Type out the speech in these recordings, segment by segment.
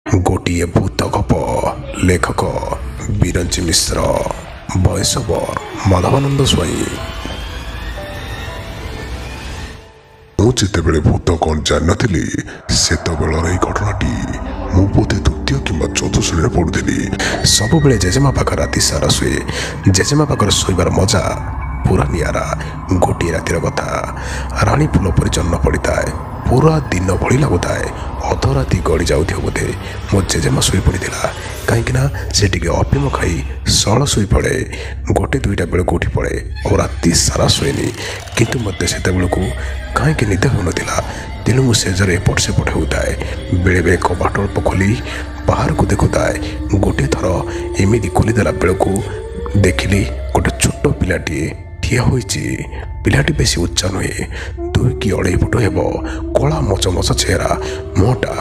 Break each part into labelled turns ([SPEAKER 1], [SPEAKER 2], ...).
[SPEAKER 1] गोटे भूत गप लेखक बिरंची मिश्र वयसवर माधवानंद स्वाई। मुझे भूत कौन जानी सेतबेलर घटनाटी मु बोधे द्वितीय कि चतुर्थ श्रेणी पढ़ुली। सब जेजेमा पाख राति सारा शुए। जेजेमा पाख शोबार मजा पूरा निरा। गोटे रातिर कथा राणी फूल पर जन्न पड़ता है। पूरा दिन भली लगुता है। अधराति गड़ी जाऊ बोधे मो जेजेमा शोई पड़ा कहीं से अफिम खाई सल शोई पड़े। गोटे दुईटा बेल उठी पड़े और राति सारा शुएनि किंतु मत से कहीं निद हो नाला। तेणु मुझे एपट सेपट होता है। बेले बेले कबाट अल्प खोली बाहर को देखुता है। गोटे थर एमती खोलीदेला बेलू देखिली गोटे छोट पिलाटी ठिया होईची। पिलाटी बेसी उच्चा नुहे 2 कि 2.5 फुट हेब। कला मचमच चेहरा मुहटा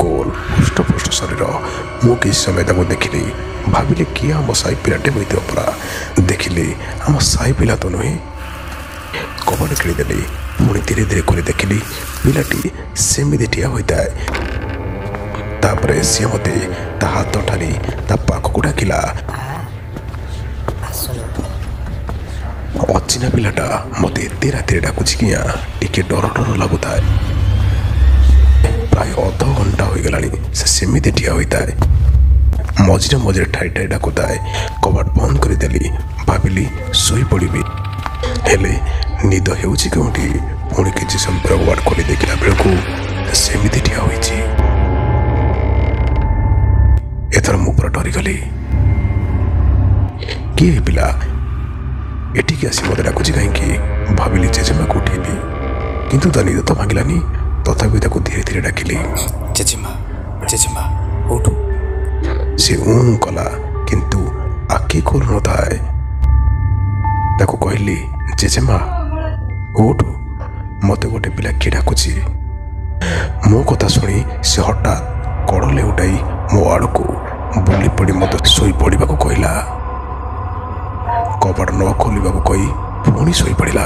[SPEAKER 1] गोल हृष्टपुष्ट शरीर। मु कि समय देखिली भाविली किए आम साई पिलाटे होती परा। देखिली आम साई पिला तो नुहे। कबाट खेलीदेली पुणी धीरे धीरे खोली देखिली पिलाटी सेमती ठिया होता है। तापर सी मते ता हाथ ठानी ता पाखक डाकिला। अचिना पिलाटा मत एत राति डाकुची कि टिके डर डर लगुता है। प्राय अध घंटा हो गलानी सेमती ठिया होता है। मझे मझे ठाई ठाई डाकुता है। कबाट बंद करदेली भाविली शोई पड़ी हेले निद होउची केउठी। पुणी किसी समय कबाट खोली देखला बेलू सेमती ठिया होईची। एथर मु पूरा डरीगली। किए पिला एटिकी आसी मत डाकुची कहीं भाविली जेजेमा को उठेली किंतु ता निद तो भांगिलानी। तथापि धीरे धीरे डाकिली जेजेमा जेजेमा उठ। से कला किंतु आखि खोल न थाए। ताको कहली जेजेमा उठ मत गोटे पिला किए डाकुची। मो कथा शुणी से हठात कड़ लेउटाई मो आड़ को बुली पड़ी मत शोई पड़ा को कहला। कबाट न खोलवा कही पुणी शोई पड़ा।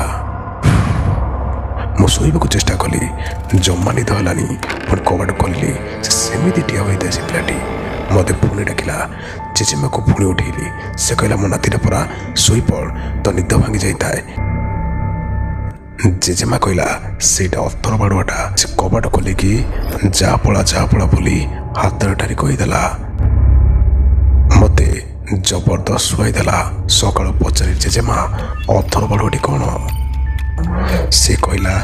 [SPEAKER 1] मु शोबा चेष्टा कली जमा निद हलानी। पुणी कबाट खोलिली सेमती ठिया होता से पिलाटी मत पुणी डाकिला। जेजेमा को पुणी उठेली। से कहला मो नातीटा परा शोई पड़ तो निद भांगी जाए। जेजेमा कहला सेटा अथर बाड़ुआटा। से कबाट खोलिकी जा पड़ा बोली हाथ ठारी कहीदेला। मते जबरदस्त शुआईदेला। सकाल पचारि जेजेमा अथर बाड़ुआटी कौन? से कहला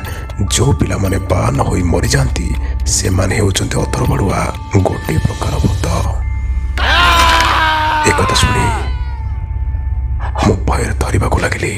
[SPEAKER 1] जो पिला माने बा न होई मरी जाती से माने होउचंते अथर बाड़ुआ गोटे प्रकार भूत। एक शुणी मो भयर थरिबाकू लगिली।